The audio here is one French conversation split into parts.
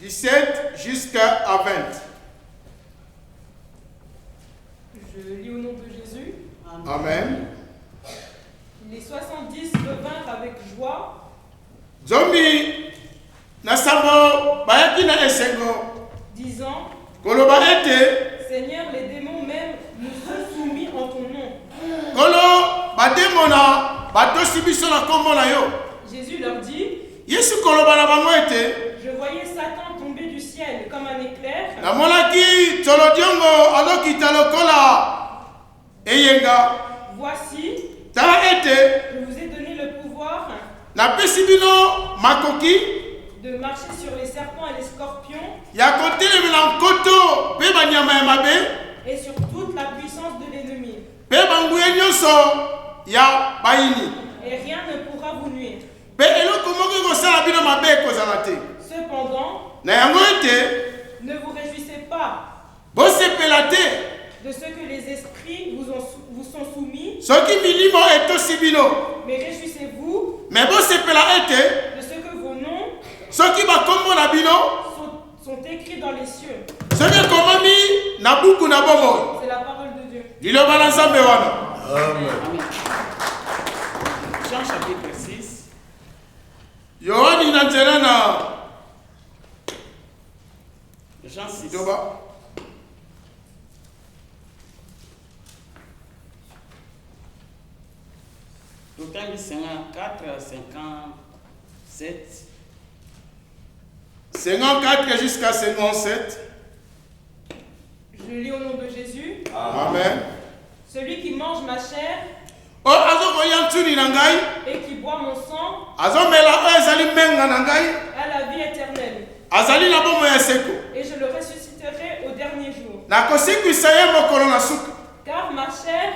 17 jusqu'à 20. Je lis au nom de Jésus. Amen. Les 70 revinrent avec joie, Zomi Nasamo Bayakina Esengo disant, Koloba ete Seigneur, les démons même nous sont soumis en ton nom. Kolo Bademona Batosibiso na kombo na yo. Jésus leur dit, Yesu koloba na bango ete je voyais Satan tomber du ciel comme un éclair. Namonaki Tolodiongo alokita lokola Eyenga. Voici, Tala ete je vous ai donné le pouvoir na pesibino makoki de marcher sur les serpents et les scorpions ya kotelemela nkoto mpe banyama ya mabe et sur toute la puissance de l'ennemi. mpe banguya nyonso ya bayini Et rien ne pourra vous nuire. mpe eloko moko ekosala bino mabe ekozala te. Cependant, Na yango ete ne vous réjouissez pas bosepela te de ce que les esprits vous sont soumis, soki milimo etosi bino mais réjouissez-vous me bosepela ete de ce que vos noms soki bakombo na bino sont écrits dans les cieux. soki ekomami na buku na bomoi. C'est la parole de Dieu. Liloba na nzambe wana. Amen. Jean chapitre 6. Yohani na nzela na Jean 6. Liloba. Totangi 54 à 57. 54 jusqu'à 57. Je lis au nom de Jésus. Amen. Celui qui mange ma chair O azokoya ntuni na ngai et qui boit mon sang azomela oyo ezali mbenga na ngai a la vie éternelle. azali na bomoi ya seko Et je le ressusciterai au dernier jour. nakosikwisa ye mokolo na suka. Car ma chair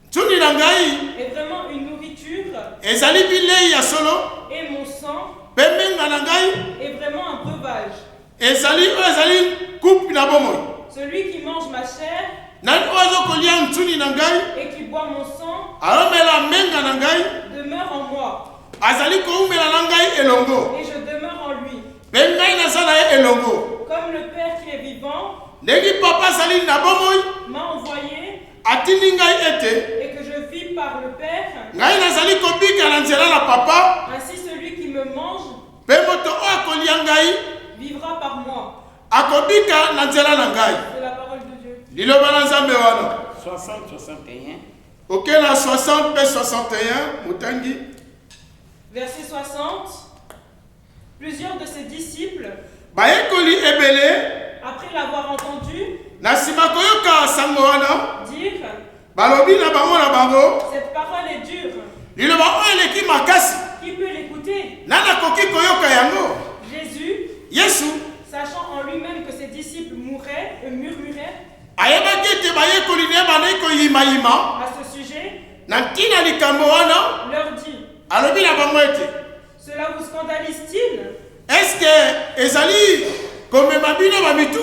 Ntuni na ngai est vraiment une nourriture ezali bilei ya solo et mon sang mpe mbenga na ngai est vraiment un breuvage. ezali oyo ezali kupi na bomoi. Celui qui mange ma chair Nani oyo azokolia ntuni na ngai et qui boit mon sang alomela mbenga na ngai demeure en moi, azali koumela na ngai elongo et je demeure en lui. mpe ngai naza na ye elongo. Comme le Père qui est vivant Ndenge papa azali na bomoi m'a envoyé atindi ngai ete et que je vis par le Père, ngai nazali kobika na nzela na papa ainsi celui qui me mange mpe moto oyo akolia ngai vivra par moi. akobika na nzela na ngai. C'est la parole de Dieu. Liloba na nzambe wana 60-61. oke na 60 mpe 61 motangi. Verset 60. Plusieurs de ses disciples, bayekoli ebele après l'avoir entendu, na nsima koyoka sango wana dirent, balobi na bango na bango cette parole est dure. liloba oyo eleki makasi Qui peut l'écouter? nani akoki koyoka yango. Jésus, Yesu sachant en lui-même que ses disciples murmuraient ayebaki ete bayekoli na ye bandaki koyimayima à ce sujet, na ntina likambo wana leur dit, alobi na bango ete cela vous scandalise-t-il? eske ezali komema bino bamitu.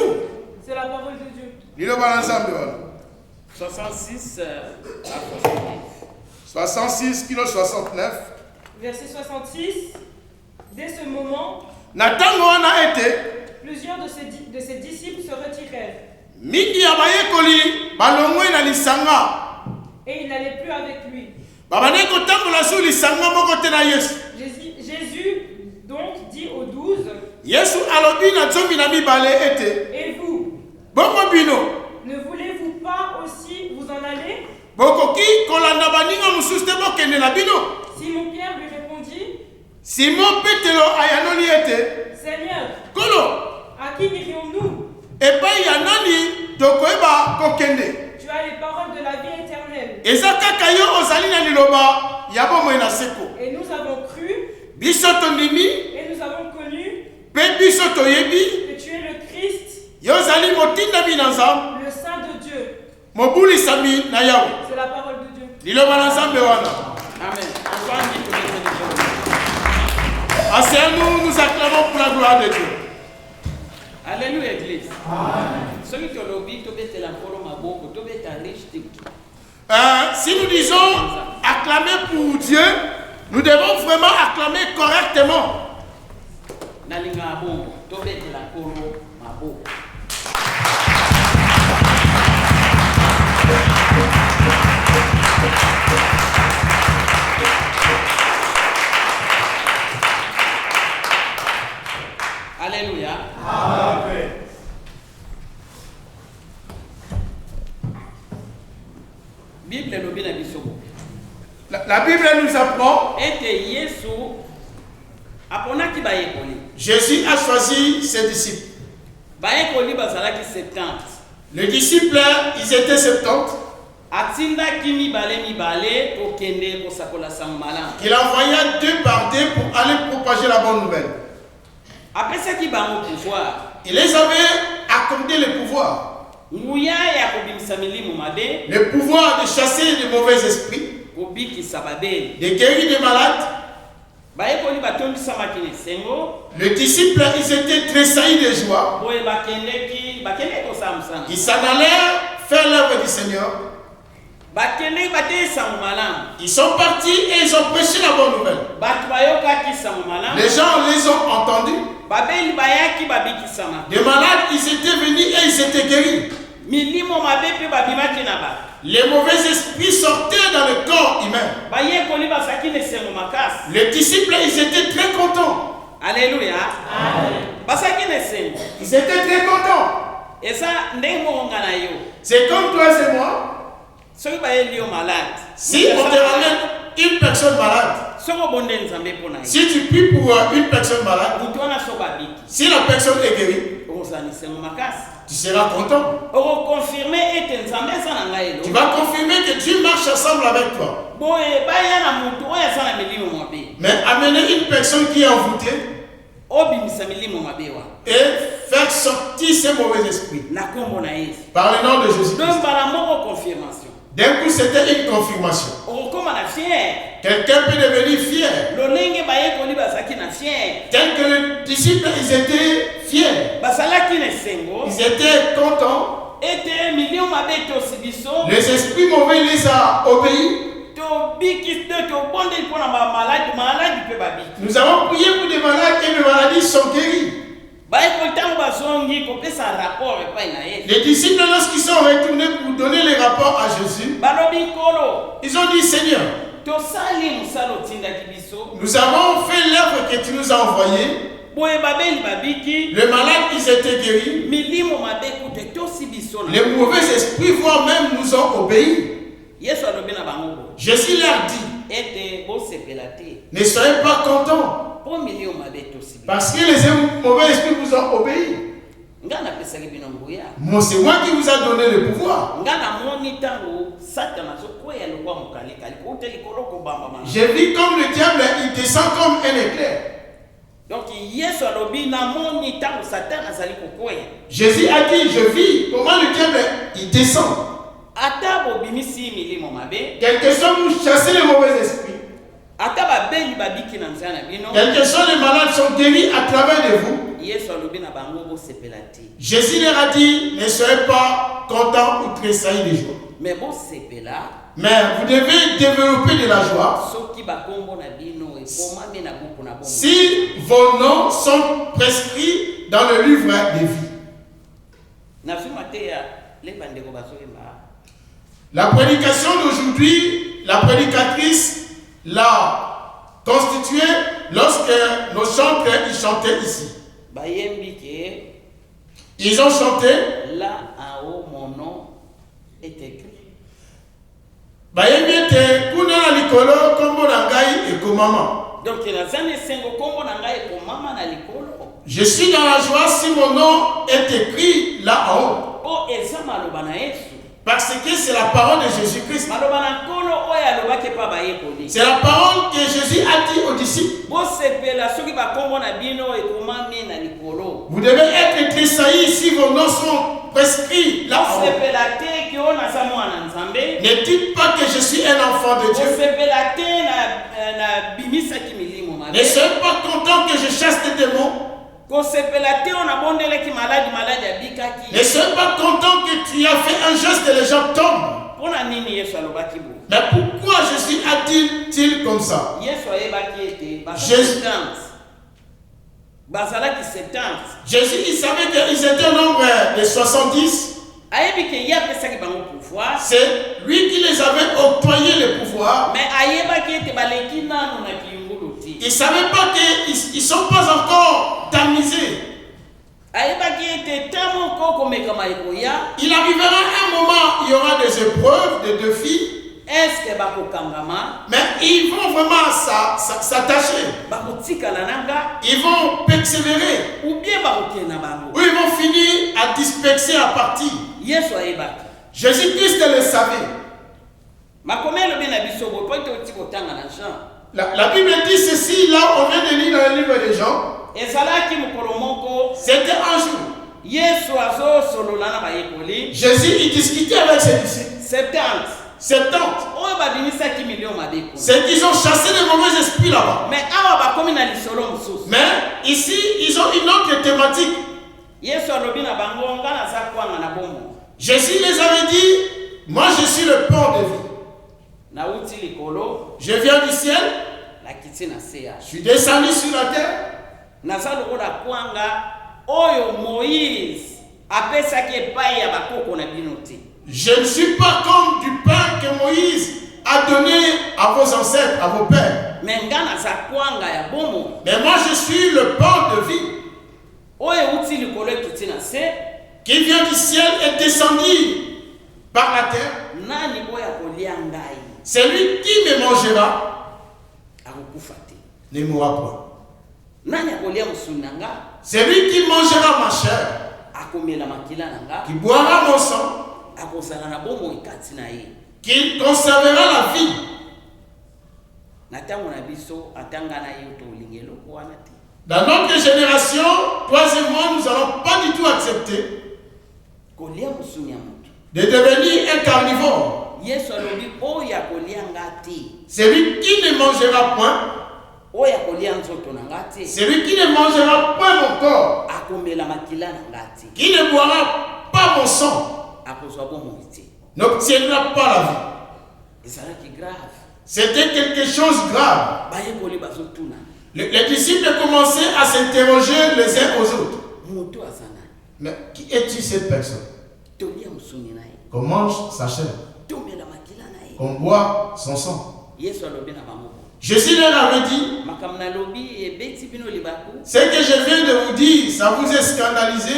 C'est la parole de Dieu. Liloba na nzambe wana 66 à 69. 66 kilo 69. Verset 66. Dès ce moment, Na ntango wana ete plusieurs de ses disciples se retirèrent mingi ya bayekoli balongwe na lisanga et ils n'allaient plus avec lui. babandaki kotambola su lisanga moko te na Yesu. Jésus donc dit aux 12, Yesu alobi na zomi na mibale ete et vous, bongo bino ne voulez-vous pas aussi vous en aller? bokoki kolanda baninga mosusu te bokende na bino. Simon-Pierre lui répondit, Simon Petelo ayanoli ete Seigneur, kolo à qui irions-nous? epai ya nani tokoyeba kokende. Tu as les paroles de la vie éternelle. Eza kaka yo ozali na liloba ya bomoi na seko. Et nous avons cru Biso tondimi et nous avons connu mpe biso toyebi que tu es le Christ, yo ozali motindami na nzambe le Saint de Dieu. mobulisami na yawe. C'est la parole de Dieu. Liloba na nzambe wana. Amen. Totangi totangi. Asseyons-nous, nous acclamons pour la gloire de Dieu. Alléluia, Église. Amen. Celui qui a l'obéi, tu bêtes la forme à beaucoup, tu bêtes à riche. Si nous disons acclamer pour Dieu, nous devons vraiment acclamer correctement. nalinga bongo tobetela nkolo maboko. Alléluia. Amen. Bible lobi na biso. La Bible nous apprend. Ete Yesu aponaki bayekoli. Jésus a choisi ses disciples. Bayekoli bazalaki 70. Les disciples, ils étaient 70. Atindaki mibale kokende kosakola sango malamu. Il envoya 2 par 2 pour aller propager la bonne nouvelle. Apesaki bango pouvoir. Il les avait accordé le pouvoir. Nguya ya kobimisa milimo mabe. Le pouvoir de chasser les mauvais esprits. Kobikisa babeli. De guérir des malades. Bayekoli batondisamaki na esengo. Les disciples, ils étaient tressaillis de joie. Boye bakende kosala mosala. Ils s'en allèrent faire l'œuvre du Seigneur. Bakende bateye sango malamu. Ils sont partis et ils ont prêché la bonne nouvelle. Bato bayokaki sango malamu. Les gens les ont entendus. Babeli bayaki babikisama. Des malades, ils étaient venus et ils étaient guéris. Milimo mabe pe babimaki na ba. Les mauvais esprits sortaient dans le corps humain. Bayekoli basaki na esengo makasi. Les disciples, ils étaient très contents. Alléluia. Amen. Basaki na esengo. Ils étaient très contents. Esa ndenge moko nga na yo. C'est comme toi et moi. Soki bayeli yo malade. Si on te ramène une personne malade, Soko bonde nzambe pona yo. si tu pries pour une personne malade, Mutu wana so babiki. si la personne est guérie, Okozala esengo makasi. tu seras content. Okokonfirme ete nzambe eza na ngai Tu elo. vas confirmer que Dieu marche ensemble avec toi. Boye baya na mutu oyo aza na milimo mabe. Mais amener une personne qui est envoûtée Obimisa milimo mabe wa. et faire sortir ces mauvais esprits. Na kombo na Yesu. Par le nom de Jésus-Christ. Donc bala moko confirmation. D'un coup, c'était une confirmation. Okokoma na fier. Quelqu'un peut devenir fier. Lolenge bayekoli bazaki na fier. Tel que les disciples, ils étaient fiers. Basalaki na esengo. Ils étaient contents. Ete milio mabe tosi biso. Les esprits mauvais les a obéis. Tobiki tobonde mpona maladi mpe babiki. Nous avons prié pour des malades et les maladies sont guéries. Bayekoli ntango bazongi kopesa rapport epai na Yesu. Les disciples, lorsqu'ils sont retournés pour donner les rapports à Jésus, Balobi nkolo. ils ont dit, Seigneur, Tosali mosala otindaki biso. nous avons fait l'œuvre que tu nous as envoyée. Boye babeli babiki. Les malades, ils étaient guéris. Milimo mabe kute tosi biso na. Les mauvais esprits, voire même, nous ont obéi. Yesu alobi na bango. Jésus leur dit, Ete bosepela te. ne soyez pas contents, Po milio mabe tosi biso. parce que les mauvais esprits vous ont obéi. Nga napesaki bino nguya. Moi, c'est moi qui vous a donné le pouvoir. Nga namoni ntango Satana azokwea lokwa mokalekali kote likolo kobamba mama. J'ai vu comme le diable, il descend comme un éclair. Donc Yesu alobi namoni ntango Satana azali kokwea. Jésus a dit, je vis comment le diable, il descend. Ata bobimisi milimo mabe. Quel que soit vous chassez les mauvais esprits. Ata babeli babiki na nzela na bino. Quel que soit les malades sont guéris à travers de vous. Yesu alobi na bango bosepela te. Jésus leur a dit, ne soyez pas contents ou tressaillis de joie. Mais bosepela. Mais vous devez développer de la joie. Soki bakombo na bino ekomami na buku na bongo. Si vos noms sont prescrits dans le livre de vie. Na fima te ya lebandeko bazoyemba. La prédication d'aujourd'hui, la prédicatrice l'a constituée lorsque nos chanteurs ils chantaient ici. Bayembi ke Ils ont chanté. là en haut mon nom est écrit. Bayembi te kuna na likolo kombo na ngai ekomama. Donc nazana esengo kombo na ngai ekomama na likolo. Je suis dans la joie si mon nom est écrit là en haut. O eza maloba na Yesu. Parce que c'est la parole de Jésus-Christ. Maloba na nkolo oyo alobaki pa bayekoli. C'est la parole que Jésus a dit aux disciples. Bosepela soki bakombo na bino ekomami na likolo. Vous devez être tressaillis si vos noms sont prescrits là en haut. Bosepela te ki oyo naza mwana nzambe. Ne dites pas que je suis un enfant de Dieu. Bosepela te na bimisaki milimo mabe. Ne soyez pas content que je chasse des démons. Kosepela te oyo nabondelaki maladi abikaki. Ne soyez pas content que tu as fait un geste et les gens tombent. Mpona nini Yesu alobaki bo? Mais pourquoi Jésus a dit-il comme ça? Yesu ayebaki ete Jésus- bazalaki 70. Jésus, il savait qu'ils étaient au nombre de 70. Ayebi ke ye apesaki bango pouvoir. C'est lui qui les avait octroyé le pouvoir. Mais ayebaki ete baleki nano na kiyungulu ti. Il ne savait pas qu'ils ne sont pas encore tamisés. Ayebaki ete tamo koko mekama ekoya. Il arrivera un moment, il y aura des épreuves, des défis. Est-ce que bakokangama? Mais ils vont vraiment s'attacher. Bakotikala nanga. Ils vont persévérer. Ou bien bakokena bango. Ou ils vont finir à disperser à partir. Yesu ayebaki. Jésus-Christ le savait. Makomelo bien na biso bo pote oti kotanga na Jean. La Bible dit ceci, là on vient de lire dans le livre de Jean. Ezalaki mokolo moko. C'était un jour. Yesu azo solola na bayekoli. Jésus il discutait avec ses disciples. 70. Oyo babimisaki million mabeko. C'est qu'ils ont chassé les mauvais esprits là-bas. Mais awa bakomi na lisolo mosusu. Mais ici ils ont une autre thématique. Yesu alobi na bango nga naza kwanga na bomo. Jésus les avait dit, moi je suis le pain de vie. Nauti likolo. Je viens du ciel. Nakiti na seya. Je suis descendu sur la terre. Naza lokola kwanga oyo Moïse apesaki epai ya bakoko na bino te. Je ne suis pas comme du pain que Moïse a donné à vos ancêtres, à vos pères. Mais nga naza kwanga ya bomo. Mais moi je suis le pain de vie. Oyo uti likolo ekiti na se. Qui vient du ciel et descendu par la terre. Nani oya kolia ngai. Celui qui me mangera akokufa te. Ne mourra point. Nani akolia musuni na nga. Celui qui mangera ma chair, akomela makila na nga. qui boira mon sang, akozala na bomo ekati na ye. qui conservera la vie. Na tango na biso atanga na ye to lingelo ko wana te. Dans notre génération, troisièmement, nous n'allons pas du tout accepter kolia musuni ya mutu. De devenir un carnivore. Yesu alobi oya kolia nga te. Celui qui ne mangera point, oya kolia nzoto na nga te. celui qui ne mangera pas mon corps, akomela makila na nga te. qui ne boira pas mon sang, akozwa bomoi te. n'obtiendra pas la vie. Ezalaki grave. C'était quelque chose de grave. Bayekoli bazotuna. Les disciples commençaient à s'interroger les uns aux autres. Moto azana. Mais qui es-tu cette personne? Tolia musuni na ye. Qu'on mange sa chair, Tomela makila na ye. qu'on boit son sang. Yesu alobi na bango. Jésus leur avait dit, Makambo na lobi ebeti bino libaku. ce que je viens de vous dire, ça vous est scandalisé.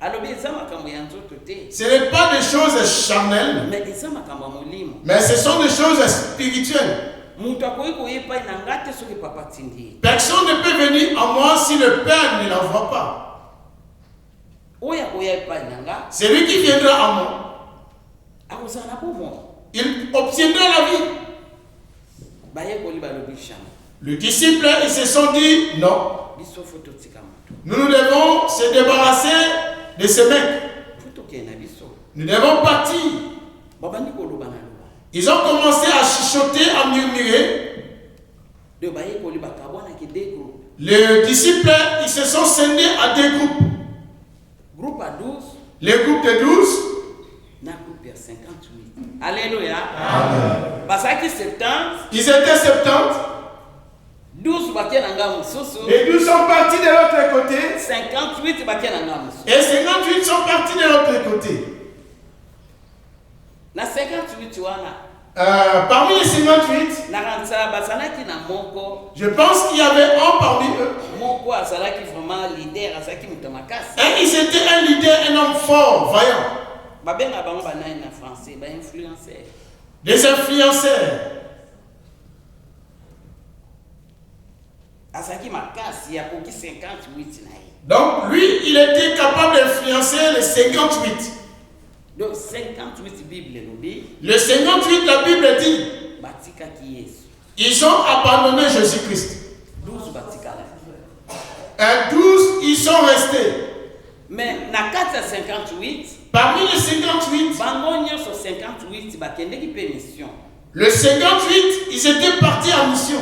Alobi eza makambo ya nzoto te. Ce n'est pas des choses charnelles, Mais eza makambo ya molimo. mais ce sont des choses spirituelles. Mutu akoki koyepai na nga te soki papa tindi ye. Personne ne peut venir à moi si le Père ne l'envoie pas. Oyo akoya epai na nga Celui qui viendra à moi, akozala na bomoi. il obtiendra la vie. Bayekoli balobi shama. Les disciples, ils se sont dit, non, Biso fo totika moto. nous devons se débarrasser de ce mec. Fo tokende na biso. Nous devons partir. Babandi koloba na loba. Ils ont commencé à chuchoter, à murmurer. De bayekoli bakabwanaki deux groupes. Les disciples, ils se sont scindés à deux groupes. Groupe à 12 Les groupes de 12, na groupe ya 58. Alléluia. Amen. Basaki 70. Ils étaient 70. 12 bakie na nga mosusu. Les 12 sont partis de l'autre côté. 58 bakie na nga mosusu. Et 58 sont partis de l'autre côté. Na 58 wana. Parmi les 58, Nakanisa bazalaki na moko. je pense qu'il y avait un parmi eux. Moko azalaki vraiment leader, azalaki mutu makasi. Et ils étaient un leader, un homme fort, vaillant. Babenga bango banai na français, ba influenceur. Des influenceurs. Azalaki makasi ya koki 58 na ye. Donc lui, il était capable d'influencer les 58. Donc 58 Bible lobi. Le 58, la Bible dit, Batikaki Yesu. ils ont abandonné Jésus-Christ. 12 batikala. Et 12, ils sont restés. Mais na kati ya 58, Parmi les 58, bango nyonso 58 bakendeki pe mission. le 58, ils étaient partis en mission.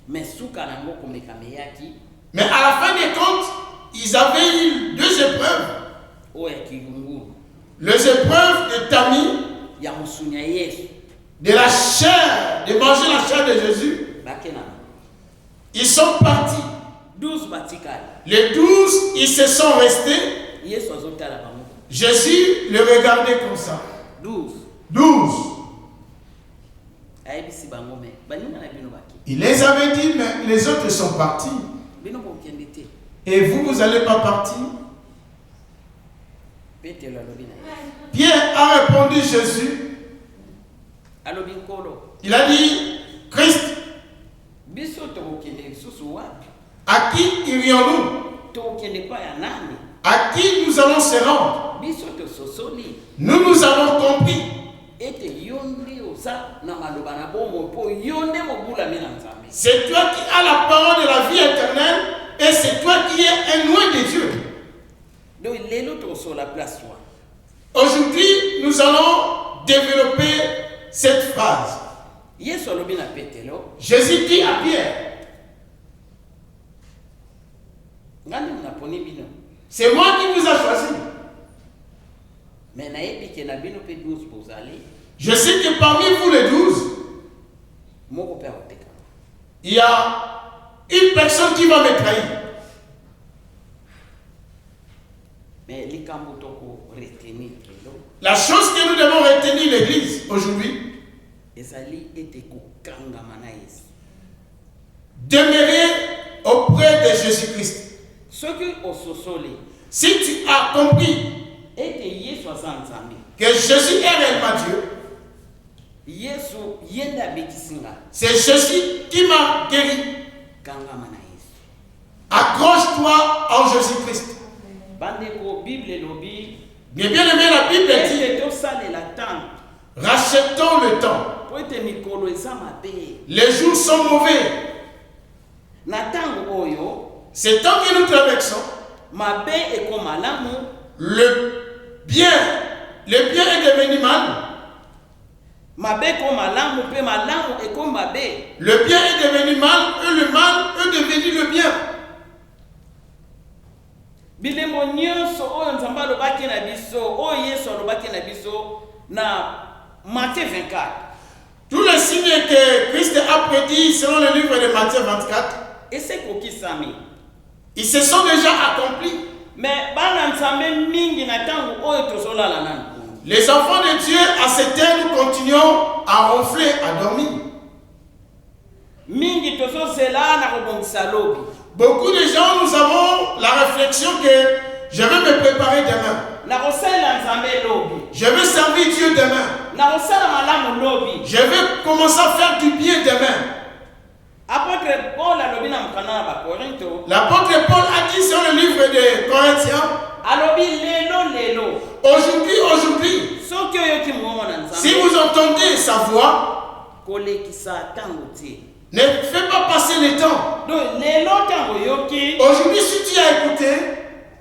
Mais suka nango komeka meyaki. Mais à la fin des comptes, ils avaient eu deux épreuves. Oya kiyunguru. Les épreuves de Tami, Ya musunya Yesu. de la chair, de manger la chair de Jésus. Bakena. Ils sont partis. 12 batikali. Les 12, ils se sont restés. Yesu azotala bango. Jésus le regardait comme ça. 12. 12. Ayebisi bango me baninga na bino baki. Il les avait dit, mais les autres sont partis. Bino bokende te. Et vous n'allez pas partir? Petelo alobi na Yesu. Pierre a répondu Jésus. Alobi nkolo. Il a dit, Christ, Biso tokende susu wapi? à qui irions-nous? Tokende pa ya nani? À qui nous allons se rendre? Biso tososoli. Nous avons compris. Ete yonde oza na maloba na bomo po yonde mobula mina nzambe. C'est toi qui as la parole de la vie éternelle et c'est toi qui es un loin de Dieu. Donc lelo toso la place toi. Aujourd'hui, nous allons développer cette phrase. Yesu alobi na Petelo. Jésus dit à Pierre, Ngani mnaponi bino. c'est moi qui vous ai choisi. Mais nayebi ke na bino pe 12 bozali. Je sais que parmi vous les 12, Moko pe oteka. il y a une personne qui va me trahir. Mais likambo toko retenir lelo. La chose que nous devons retenir l'Église aujourd'hui, Ezali ete kokangama na Yesu. demeurer auprès de Jésus-Christ. Soki ososoli Si tu as compris ete Yesu aza nzambe. que Jésus est réellement Dieu, Yesu yende abekisinga. c'est Jésus qui m'a guéri. Kangama na Yesu. Accroche-toi en Jésus-Christ. Bandeko Bible lobi. Bien aimé, la Bible dit, Ete tosalela temps. rachetons le temps. Po ete mikolo eza mabe. Les jours sont mauvais. Na ntango oyo C'est temps que nous traversons. mabe ekoma malamu. Le bien est devenu mal. Mabe ekoma malamu pe malamu ekoma mabe. Le bien est devenu mal et le mal est devenu le bien. Bilemo nyonso oyo nzambe alobaki na biso, oyo Yesu alobaki na biso na Matthieu 24. Tous les signes que Christ a prédits selon le livre de Matthieu 24, Ese kokisami. ils se sont déjà accomplis. Mais bana nzambe mingi na ntango oyo tozolala nanu. Les enfants de Dieu, à cette heure, nous continuons à ronfler, à dormir. Mingi tozozela na kobongisa lobi. Beaucoup de gens, nous avons la réflexion que je vais me préparer demain. Na kosala nzambe lobi. Je vais servir Dieu demain. Na kosala malamu lobi. Je vais commencer à faire du bien demain. Apôtre Paul alobi na mkana na Bakorinto. L'apôtre Paul a dit sur le livre de Corinthiens, Alobi lelo. aujourd'hui, Soki oyoki muomona nzambe. si vous entendez sa voix, kolekisa tango tie. ne fais pas passer le temps. Donc lelo tango yoki Aujourd'hui, si tu as écouté,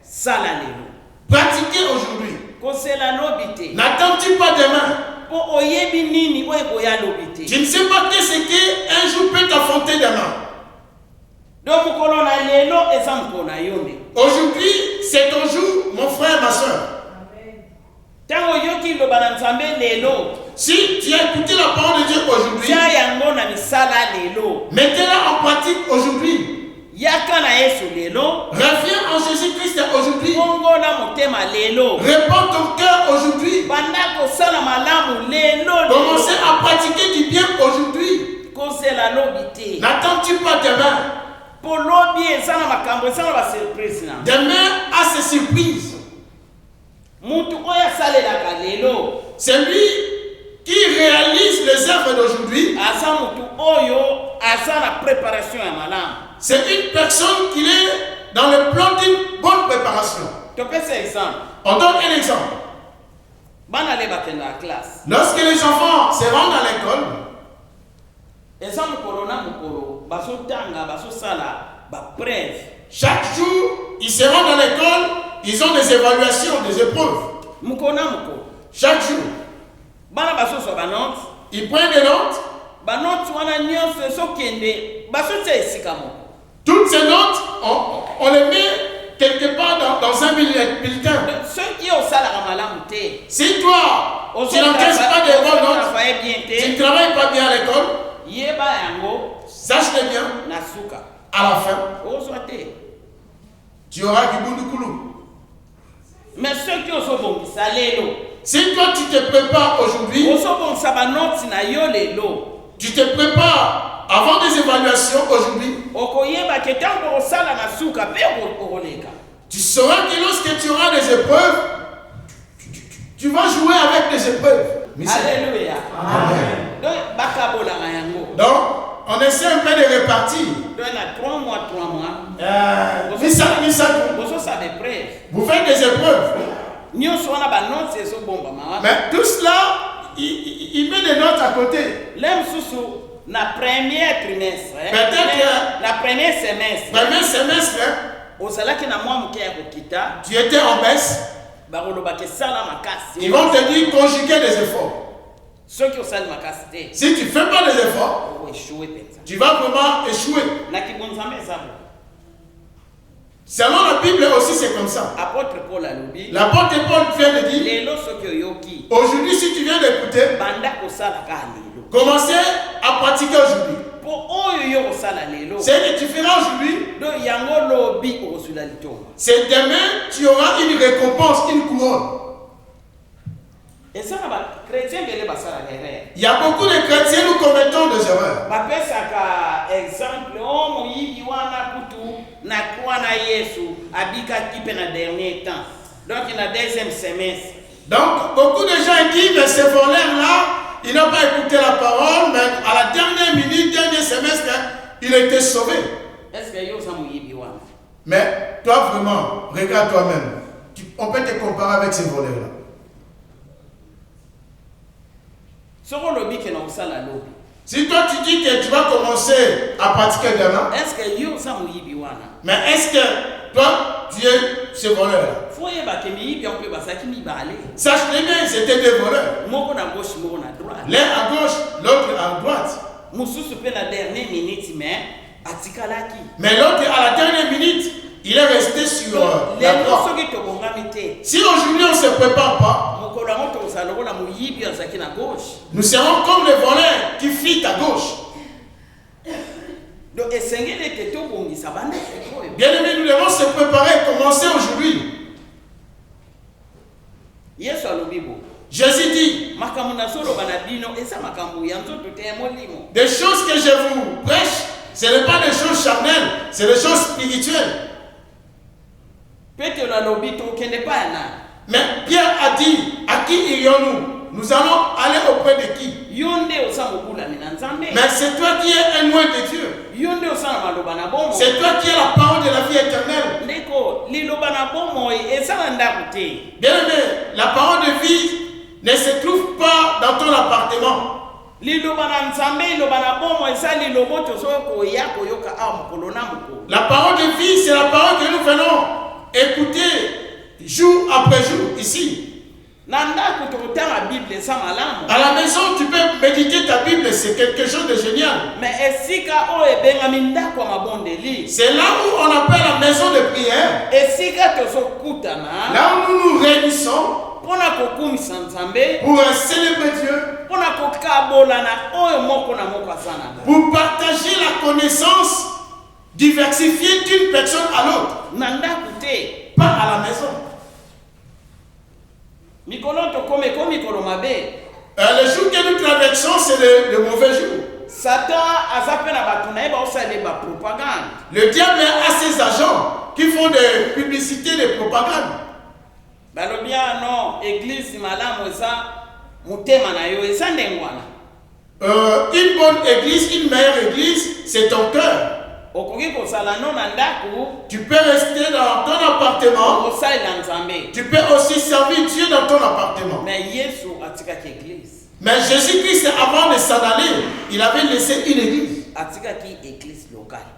sala lelo. pratiquez aujourd'hui. Kosela lobi te. N'attends-tu pas demain. Po oyebi nini oyo boya lobi te. Je ne sais pas qu'est-ce qu'un jour peut t'affronter demain. Donc mokolo na lelo eza mokolo na yo nde. Aujourd'hui, c'est ton jour, mon frère, ma soeur. Tango yoki loba na nzambe lelo. Si tu as écouté la parole de Dieu aujourd'hui, Tia yango na misala lelo. mettez-la en pratique aujourd'hui. Yaka na Yesu lelo. Reviens en Jésus-Christ aujourd'hui. Kongola motema lelo. Réponds ton cœur aujourd'hui. Banda kosala malamu lelo. Commencez à pratiquer du bien aujourd'hui. Kosela lobi te. N'attends-tu pas demain. Po lobi eza na makambo eza na ba surprise na. Demain a ses surprises. Mutu oyo asalelaka lelo. C'est lui qui réalise les œuvres d'aujourd'hui. Aza mutu oyo aza na préparation ya malamu. C'est une personne qui est dans le plan d'une bonne préparation. Topesa exemple. On donne un exemple. Bana le bakenda na classe. Lorsque les enfants se rendent à l'école, Eza mokolo na mokolo bazotanga bazosala ba preuve. chaque jour, ils se rendent à l'école, ils ont des évaluations, des épreuves. Mokolo na mokolo. Chaque jour, Bana bazoswa ba note. ils prennent des notes. Ba note wana nyonso ezokende bazotia esika moko. Toutes ces notes, on les met quelque part dans un bulletin. Ceux qui osalaka malamu te. Si toi, tu n'encaisses pas des bonnes notes, tu ne travailles pas bien à l'école, Yeba yango sache-le bien, na suka. à la fin, tu auras Kibundukulu. Mais ceux qui ont bon salelo. Si toi tu te prépares aujourd'hui, tu te prépares avant des évaluations aujourd'hui, tu sauras que lorsque tu auras des épreuves, tu vas jouer avec des épreuves. Alléluia. Amen. Donc, on essaie un peu de répartir. 3 mois. Vous faites des épreuves. Mais tout cela, il met des notes à côté. La première trimestre, Peut-être la première semestre, tu étais en baisse. Ils vont te dire conjuguer des efforts. Si tu ne fais pas des efforts, tu vas vraiment échouer. Selon la Bible aussi, c'est comme ça. L'apôtre Paul vient de dire, aujourd'hui, si tu viens d'écouter, commencez à pratiquer aujourd'hui. C'est que tu feras aujourd'hui, c'est demain, tu auras une récompense, une couronne. Il y a beaucoup de chrétiens, nous commettons des erreurs. Donc, beaucoup de gens disent, mais ce voleur-là, il n'a pas écouté la parole, mais à la dernière minute, dernier semestre, il a été sauvé. Mais toi, vraiment, regarde toi-même. On peut te comparer avec ces voleurs-là. Si toi tu dis que tu vas commencer à pratiquer demain, mais est-ce que toi tu es ce voleur-là? Sache-le bien, c'était des voleurs. L'un à gauche, l'autre à droite. Mais l'autre à la dernière minute, il est resté sur la croix. Si aujourd'hui on ne se prépare pas, nous serons comme les voleurs qui fuient à gauche. Bien aimé, nous devons se préparer et commencer aujourd'hui. Jésus dit, des choses que je vous prêche, ce n'est pas des choses charnelles, c'est des choses spirituelles. Mais Pierre a dit, à qui irions-nous? Nous allons aller auprès de qui? Mais c'est toi qui es un loin de Dieu. C'est toi qui es la parole de la vie éternelle. Bien aimé, la parole de vie ne se trouve pas dans ton appartement. La parole de vie, c'est la parole que nous venons écouter jour après jour ici. À la maison, tu peux méditer ta Bible, c'est quelque chose de génial. C'est là où on appelle la maison de prière. Là où nous nous réunissons pour célébrer Dieu, pour partager la connaissance diversifiée d'une personne à l'autre, pas à la maison. Le jour que nous traversons, c'est le mauvais jour. Le diable a ses agents qui font des publicités, des propagandes. Une bonne église, une meilleure église, c'est ton cœur. Tu peux rester dans ton appartement. Tu peux aussi servir Dieu dans ton appartement. Mais Jésus-Christ, avant de s'en aller, il avait laissé une église.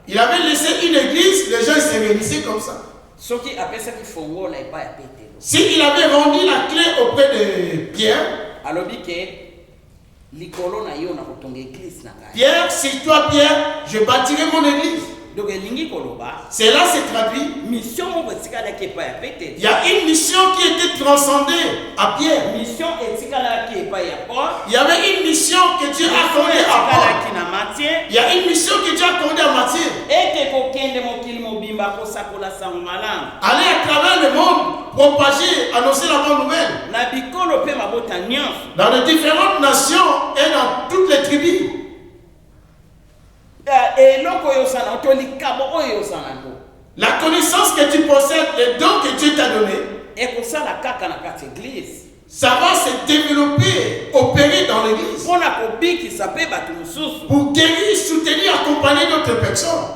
Il avait laissé une église, les gens se réunissaient comme ça. S'il avait rendu la clé auprès de Pierre, Pierre, c'est toi Pierre, je bâtirai mon église. donc elingi koloba Cela se traduit. mission moko etikalaki epai ya Pétérou. Il y a une mission qui était transcendée à Pierre. Mission etikalaki epai ya Paul. Il y avait une mission que Dieu a accordée à Paul. etikalaki na Matthieu. Il y a une mission que Dieu a accordée à Matthieu. Ete kokende mokili mobimba kosakola sango malamu. Aller à travers le monde, propager, annoncer la bonne nouvelle. Na bikolo pe mabota nyonso. Dans les différentes nations et dans toutes les tribus. Eloko oyo osala to likabo oyo osala ngo. La connaissance que tu possèdes, les dons que Dieu t'a donnés, Ekosala kaka na kati église. ça va se développer, opérer dans l'église. Mpona kobikisa pe bato mosusu. Pour guérir, soutenir, accompagner d'autres personnes.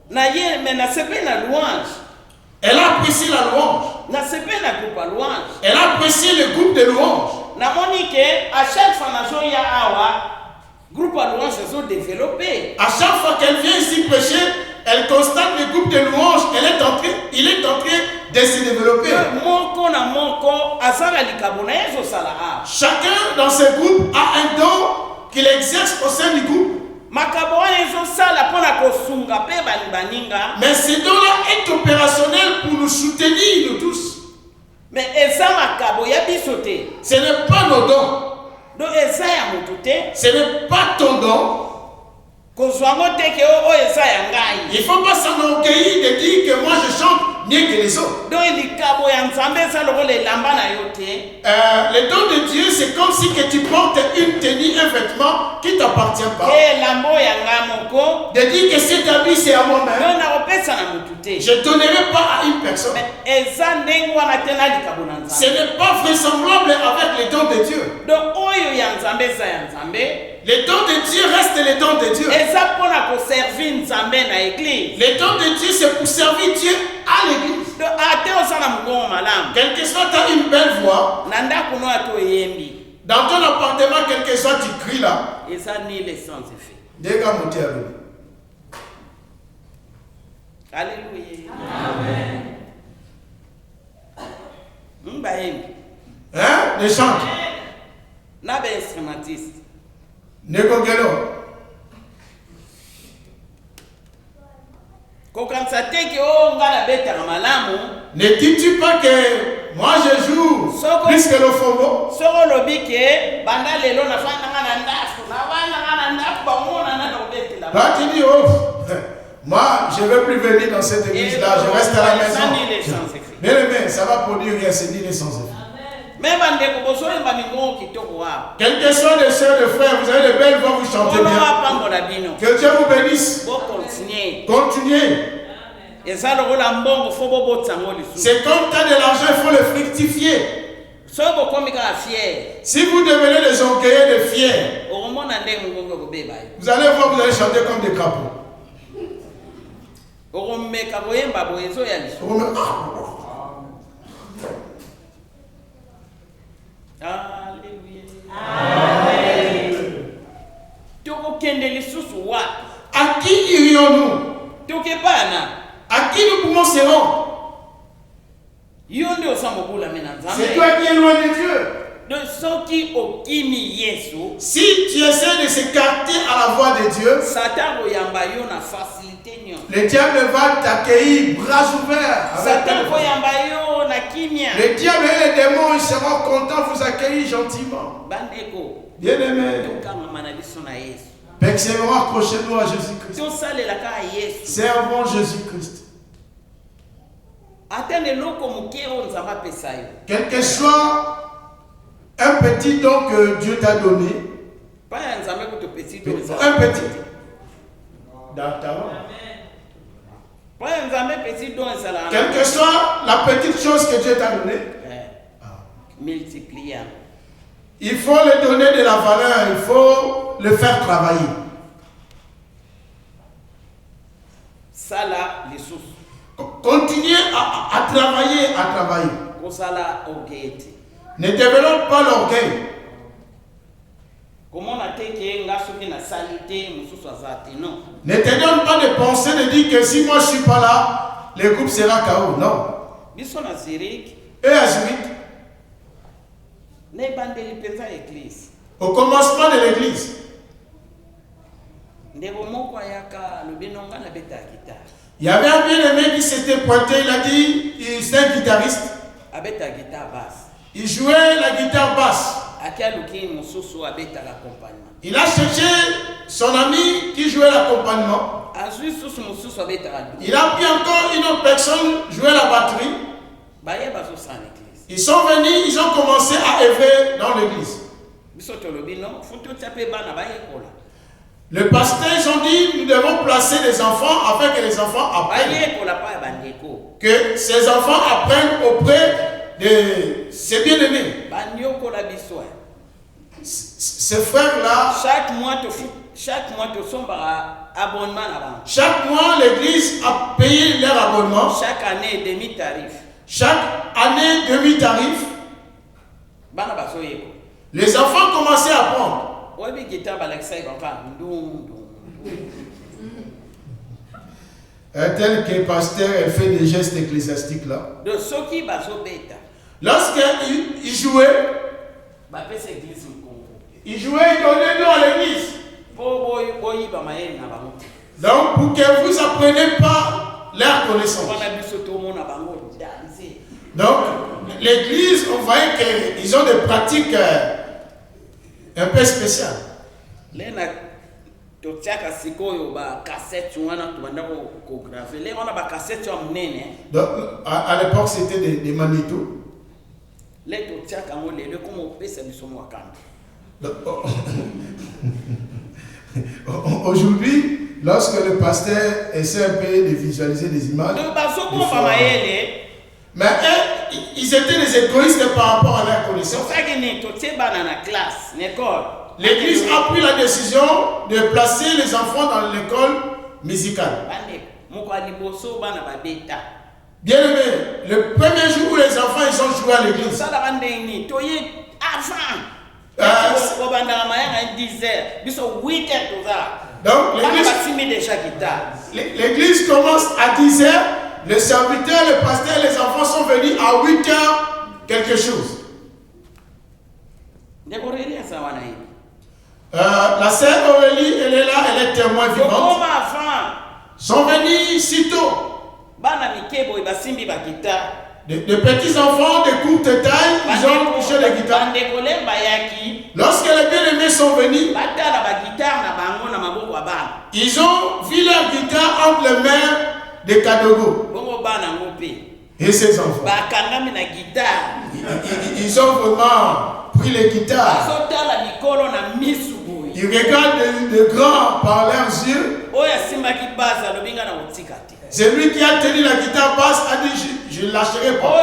Na ye me na sepe na louange. Elle a apprécié la louange. Na sepe na groupe ya louange. Elle a apprécié le groupe de louange. Namoni ke à chaque fois nazoya awa groupe ya louange ezo développé. À chaque fois qu'elle vient ici prêcher, elle constate le groupe de louange. Il est en train de se développer. Moko na moko azala likabo na ye ezosala awa. Chacun dans ce groupe a un don qu'il exerce au sein du groupe. Makabo wana ezosala mpona kosunga mpe baninga. Mais ce don-là est opérationnel pour nous soutenir, nous tous. Mais eza makabo ya biso te. Ce n'est pas nos dons. Donc eza ya motu te. Ce n'est pas ton don. Kozwa ngo te ke oyo eza ya ngai. Il ne faut pas s'enorgueillir de dire que moi je chante mieux que les autres. Donc likabo ya nzambe eza lokola elamba na yo te. Le don de Dieu, c'est comme si que tu portes une tenue, un vêtement qui ne t'appartient pas. Elambo ya nga moko. De dire que cet habit c'est à moi-même. Yo nakopesa na motu te. Je ne donnerai pas à une personne. Eza ndenge wana te na likabo na nzambe. Ce n'est pas vraisemblable avec les dons de Dieu. Donc oyo ya nzambe eza ya nzambe. Les dons de Dieu restent les dons de Dieu. Eza mpona koservir nzambe na église. Les dons de Dieu, c'est pour servir Dieu à l'église. Donc ate osala mokongo malamu. Quel que soit tu as une belle voix. Na ndako no ato oyembi. Dans ton appartement, quel que soit tu cries là. Eza nile sans effet. Dega monter à l'eau. Alléluia. Amen. Mbayembi. Hein? Les chants. Na ba instrumentiste. Negogelo. Kokanisa te ke o nga na betaka malamu. Ne dis-tu pas que moi je joue plus que le fombo? Soko lobi ke banda lelo na fana nga na ndafu. Na wana nga na ndafu bamona na obetela. Là tu dis oh, moi je ne veux plus venir dans cette église là, je reste à la maison. Bien aimé, ça va produire rien, c'est ni les sans effet. Quel que soit les soeurs, les frères, vous avez de belles voix, vous chantez bien. Que Dieu vous bénisse. Continuez. C'est comme tu as de l'argent, il faut le fructifier. Si vous devenez des orgueilleux, des fiers, vous allez voir, vous allez chanter comme des crapauds. À qui irions-nous? À qui nous pouvons se rendre? C'est toi qui es loin de Dieu. Si tu essaies de s'écarter à la voix de Dieu, le diable va t'accueillir bras ouverts. Le diable et les démons, ils seront contents de vous accueillir gentiment. Bien aimé, persévérons, accrochez-nous à Jésus-Christ. Servons Jésus-Christ. Quel que soit un petit don que Dieu t'a donné, un petit dans ta main. Quelle que soit la petite chose que Dieu t'a donnée, il faut le donner de la valeur, il faut le faire travailler. Continuez à travailler, Ne développe pas l'orgueil. Ne te donne pas de penser de dire que si moi je ne suis pas là, le groupe sera KO. Non. Et à Zurich, au commencement de l'église, ndeko moko ayaka lobinonga na beta guitare. Il y avait un bien-aimé qui s'était pointé, il a dit, c'est un guitariste. Abeta guitare basse. Il jouait la guitare basse. Akia luki mususu abeta l'accompagnement. Il a cherché son ami qui jouait l'accompagnement. Azui susu mususu abeta la. Il a pris encore une autre personne jouer la batterie. Baye bazo sans l'église. Ils sont venus, ils ont commencé à œuvrer dans l'église. Biso tolobino futo tsape bana baye kola. Le pasteur, ils ont dit, nous devons placer les enfants afin que les enfants apprennent. Que ces enfants apprennent auprès de ses bien-aimés. Ces frères-là, chaque mois, abonnement. Chaque mois, l'église a payé leur abonnement. Chaque année, demi-tarif. Chaque année, demi-tarif. Les enfants commençaient à apprendre. Tel que pasteur, elle fait des gestes ecclésiastiques là. Lorsqu'il jouait, il donnait nom à l'église. Donc, pour que vous appreniez pas leur connaissance. Donc, l'église, on voyait qu'ils ont des pratiques un peu spéciales. Donc, à l'époque, c'était des magnétos. Aujourd'hui, lorsque le pasteur essaie un peu de visualiser des images, mais ils étaient des égoïstes par rapport à leur connaissance. L'église a pris la décision de placer les enfants dans l'école musicale. Bien aimé, le premier jour où les enfants ils ont joué à l'église, donc l'église commence à 10h, le serviteur, le pasteur, les enfants sont venus à 8h quelque chose. La sœur Aurélie, elle est là, elle est témoin vivante. Sont venus si tôt. De petits enfants de courte taille, ils ont touché les guitares. Lorsque les bien-aimés sont venus, ils ont vu leur guitare entre les mains de Kadogo. Et ses enfants. Ils ont vraiment pris les guitares. Ils regardent de grands par leurs yeux. Celui qui a tenu la guitare basse a dit je ne lâcherai pas.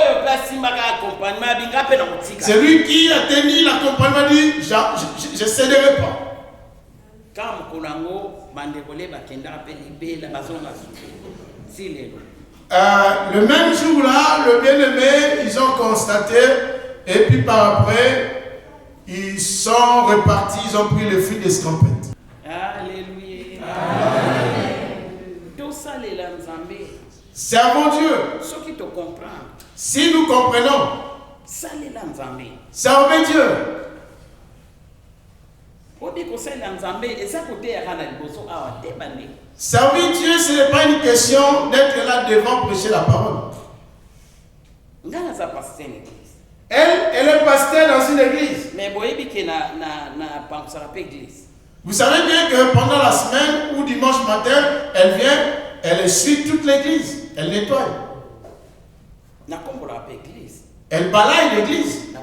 Celui qui a tenu l'accompagnement a dit je ne céderai pas. Le même jour là, le bien-aimé, ils ont constaté et puis par après, ils sont repartis, ils ont pris le fil d'escampette. Alléluia. Servons Dieu. Si nous comprenons, servez Dieu. Servir Dieu, ce n'est pas une question d'être là devant prêcher la parole. Elle est pasteur dans une église. Vous savez bien que pendant la semaine ou dimanche matin, elle vient, elle essuie toute l'église. Elle nettoie. Elle balaye l'église.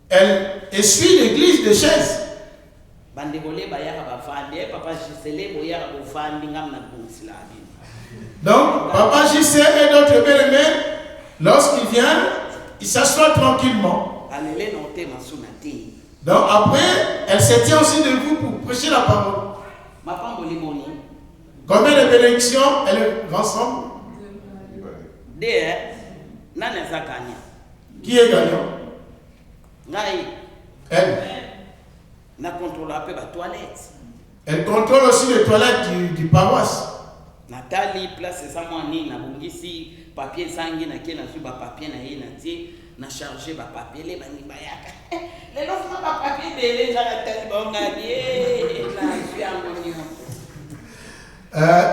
Elle essuie l'église de chaises. Donc, Papa JC et d'autres bien-aimés, lorsqu'il vient, il s'assoit tranquillement. Donc après, elle se tient aussi debout pour prêcher la parole. Combien de bénédictions elle rassemble? Qui est gagnant? Elle. Elle contrôle aussi les toilettes du paroisse. Nathalie place ça moi ni na bongisi papier sangi na ke na su ba papier na ye na ti na charger ba papier les bani bayaka les logements ba papier de les gens Nathalie bonga bien na suis harmonie.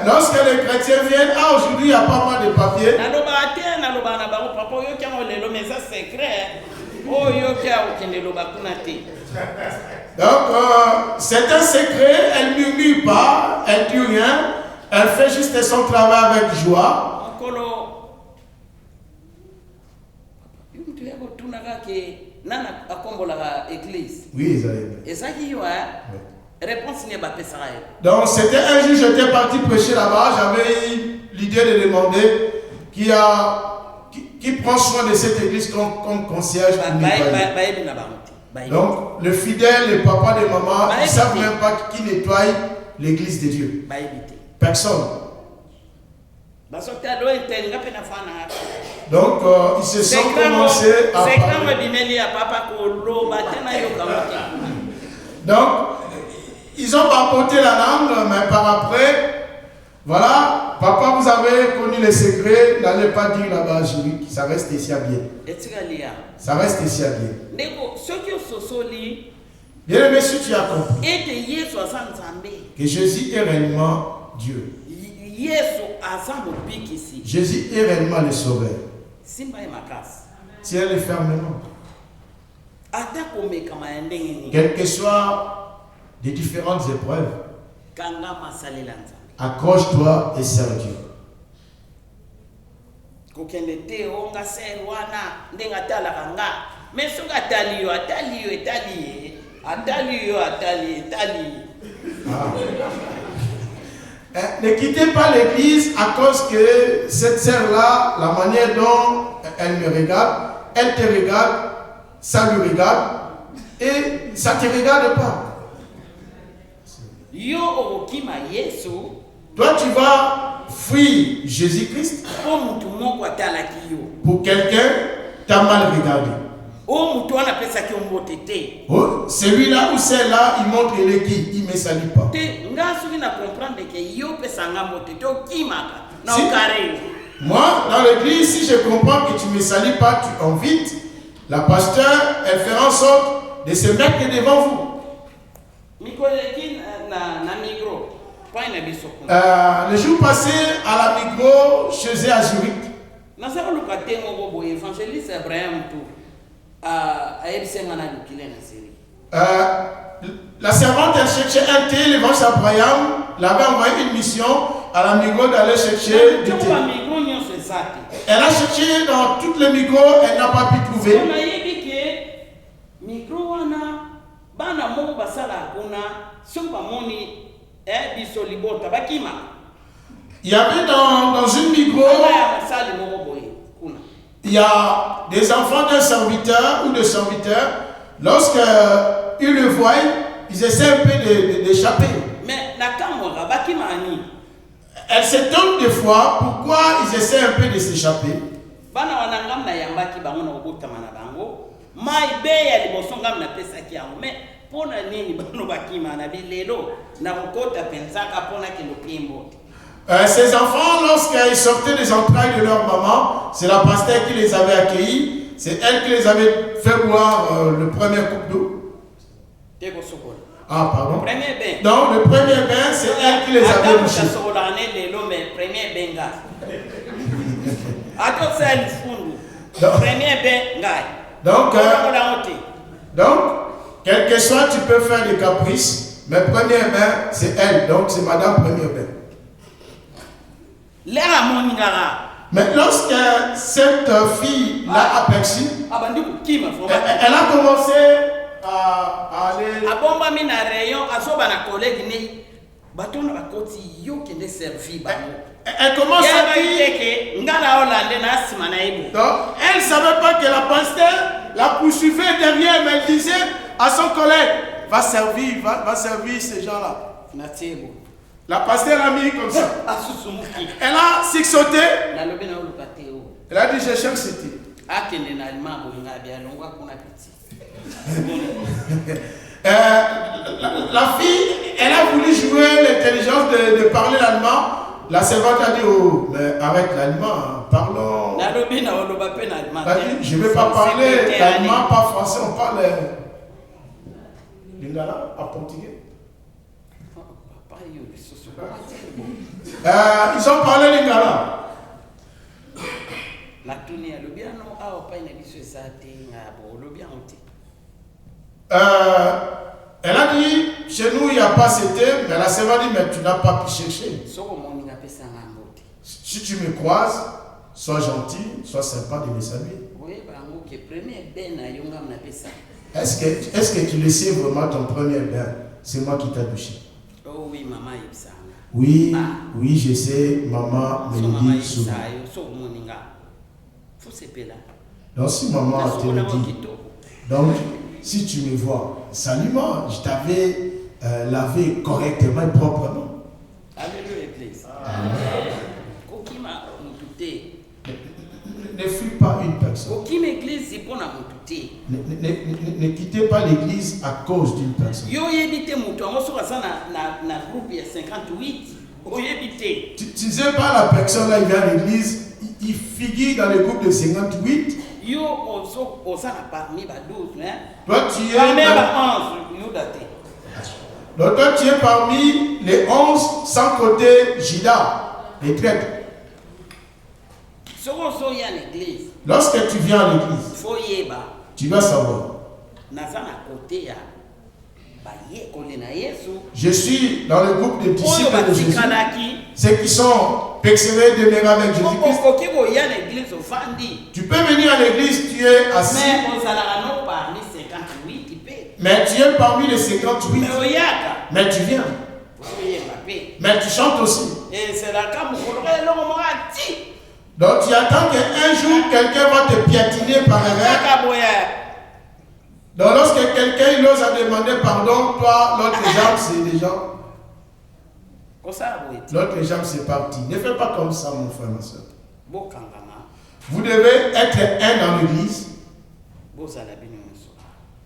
Lorsque les chrétiens viennent, aujourd'hui il n'y a pas mal de papiers. Donc c'est un secret, elle ne murmure pas, elle ne dit rien, elle fait juste son travail avec joie. Oui, réponse n'est pas pesée. Donc c'était un jour, j'étais parti prêcher là-bas, j'avais eu l'idée de demander qui prend soin de cette église comme concierge. Donc le fidèle, le papa, les mamans, ils ne savent même pas qui nettoie l'église de Dieu. Personne. Donc ils se sont commencés à parler. Donc ils ont papoté la langue, mais par après, voilà, papa, vous avez connu les secrets, n'allez pas dire là-bas, Juric, ça reste ici à bien. Ça reste ici à bien. Bien aimé, si tu as compris que Jésus est réellement Dieu. Jésus est réellement le Sauveur. Tiens-le fermement. Quel que soit des différentes épreuves, accroche-toi et sers Dieu. Ne quittez pas l'église à cause que cette sœur-là, la manière dont elle me regarde, elle te regarde, ça lui regarde, et ça ne te regarde pas. Toi, tu vas fuir Jésus-Christ pour quelqu'un t'a mal regardé. Oh, celui-là ou celle-là, il montre les qui, il ne me salue pas. Moi, dans l'église, si je comprends que tu ne me salues pas, tu invites la pasteur, elle fera en sorte de se mettre devant vous. Le jour passé à la Migros, chez eux à Zurich. La servante elle cherchait un thé, l'évangile Abraham l'avait envoyé une mission à la Migros d'aller chercher du thé. Elle a cherché dans toutes les Migros, elle n'a pas pu trouver. Il y avait dans une Migros, il y a des enfants d'un serviteur ou de serviteurs, lorsqu'ils le voient, ils essaient un peu d'échapper. Elle s'étonne des fois pourquoi ils essaient un peu de s'échapper. Ces enfants, lorsqu'ils sortaient des entrailles de leur maman, c'est la pasteur qui les avait accueillis. C'est elle qui les avait fait boire le premier coupe d'eau. Ah, pardon. Donc, le premier bain, c'est elle qui les avait bouchés. Donc, quel que soit, tu peux faire des caprices, mais premier bain, c'est elle. Donc, c'est madame premier bain. Mais lorsque cette fille l'a aperçue, elle a commencé à aller. Elle commence à dire. Donc, elle ne savait pas que la pasteur la poursuivait derrière, mais elle disait à son collègue, va servir ces gens-là. La pasteur a mis comme ça. Elle a sursauté. Elle a dit, je cherche ce thé. La fille, elle a voulu jouer l'intelligence de parler l'allemand La servante a dit, oh, mais arrête l'allemand, parlons. Je ne vais pas parler l'allemand, pas français, on parle lingala, en portugais. Ils ont parlé lingala. Elle a dit, chez nous il n'y a pas c'était, mais la servante dit, mais tu n'as pas pu chercher. Si tu me croises, sois gentil, sois sympa de me saluer. Est-ce que tu le sais vraiment ton premier bain? C'est moi qui t'ai touché. Oh oui, maman. Oui, oui, je sais, maman me le dit souvent. Donc si maman te le dit, donc si tu me vois, salue-moi, je t'avais lavé correctement et proprement. Alléluia, Église. Ne fuis pas une personne. Ne quittez pas l'église à cause d'une personne. Tu ne sais pas la personne là, il vient à l'église, il figure dans le groupe de 58. Toi tu es parmi les 11 sans côté Jida, les traîtres. Lorsque tu viens à l'église, tu vas savoir. Je suis dans le groupe de disciples de Jésus. Ceux qui sont persévérés demeurés avec Jésus-Christ. Tu peux venir à l'église, tu es assis. Mais tu es parmi les 58. Mais tu viens. Mais tu chantes aussi. Donc tu attends qu'un jour quelqu'un va te piétiner par erreur. Donc lorsque quelqu'un ose à demander pardon, toi, l'autre jambe c'est déjà. L'autre jambe c'est parti. Ne fais pas comme ça mon frère, ma soeur. Vous devez être un dans l'église.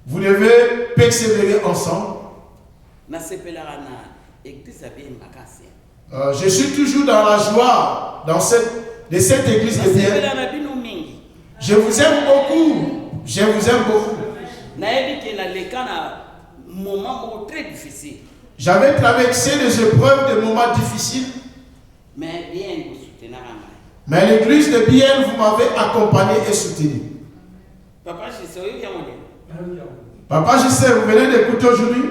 Vous devez persévérer ensemble. Je suis toujours dans la joie de cette église de bien. Je vous aime beaucoup. Je vous aime beaucoup. J'avais traversé des épreuves, des moments difficiles. Mais l'église de Bienne, vous m'avez accompagné et soutenu. Papa, je sais, vous venez d'écouter aujourd'hui.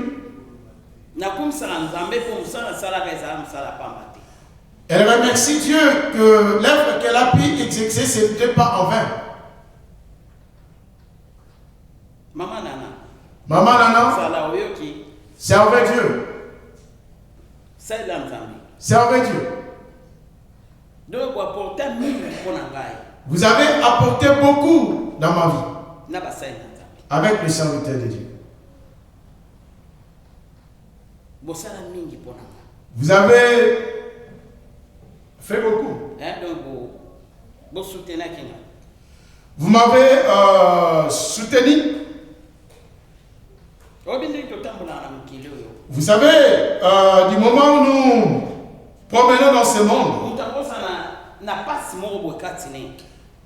Elle remercie Dieu que l'œuvre qu'elle a pu exercer, ce n'était pas en vain. Maman Nana, servez Dieu. Servez Dieu. Vous avez apporté beaucoup dans ma vie avec le serviteur de Dieu. Vous avez fait beaucoup. Vous m'avez soutenu. Vous savez, du moment où nous promenons dans ce monde,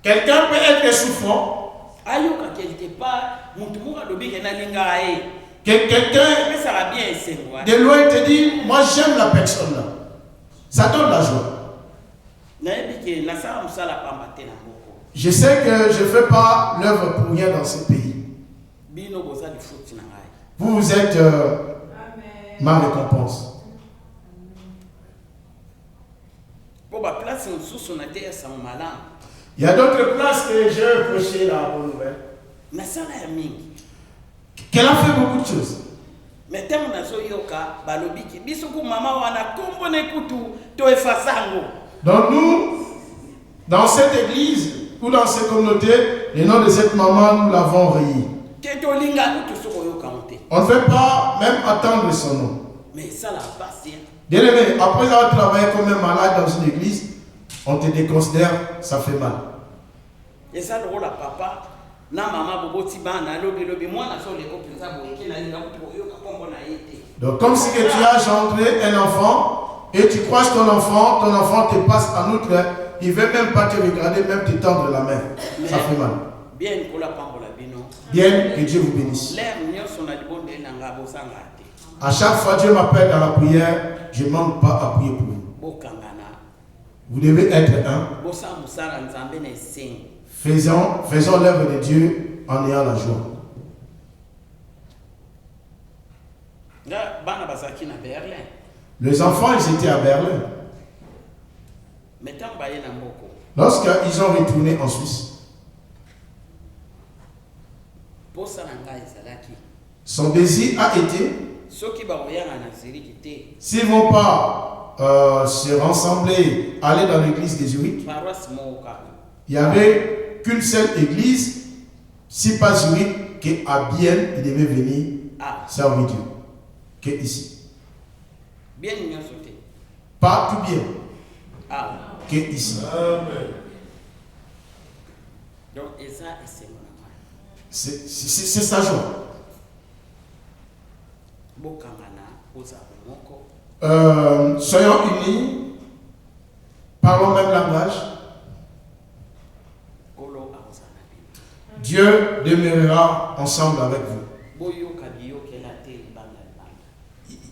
quelqu'un peut être souffrant. Quelqu'un de loin te dit, moi j'aime la personne là. Ça donne la joie. Je sais que je ne fais pas l'œuvre pour rien dans ce pays. Vous êtes ma récompense. Il y a d'autres places que j'ai prêché la bonne nouvelle. Qu'elle a fait beaucoup de choses. Donc nous, dans cette église ou dans cette communauté, le nom de cette maman, nous l'avons rayé. On ne fait pas même attendre son nom. Bien aimé, après avoir travaillé comme un malade dans une église, on te déconsidère, ça fait mal. Et ça, le rôle à papa, donc comme si que tu as engendré un enfant Et tu croises ton enfant te passe en outre, il ne veut même pas te regarder, même te tendre la main. Ça fait mal. Bien, que Dieu vous bénisse. À chaque fois que Dieu m'appelle dans la prière, je ne manque pas à prier pour vous. Vous devez être un. Faisons l'œuvre de Dieu en ayant la joie. Les enfants, ils étaient à Berlin. Lorsqu'ils ont retourné en Suisse, son désir a été, s'ils ne vont pas se rassembler, aller dans l'église de Zurich, il n'y avait qu'une seule église, si pas Zurich, qu'à Bienne, il devait venir servir Dieu. Que ici. Pas tout bien. Que ici. Donc, c'est sa joie. Soyons unis, parlons même langage. Dieu demeurera ensemble avec vous.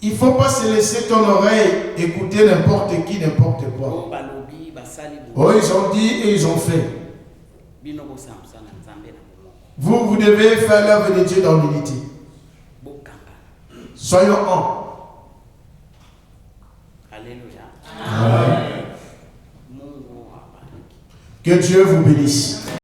Il ne faut pas se laisser ton oreille écouter n'importe qui, n'importe quoi. Oh, ils ont dit et ils ont fait. Vous devez faire l'œuvre de Dieu dans l'unité. Soyons un. Alléluia. Amen. Que Dieu vous bénisse.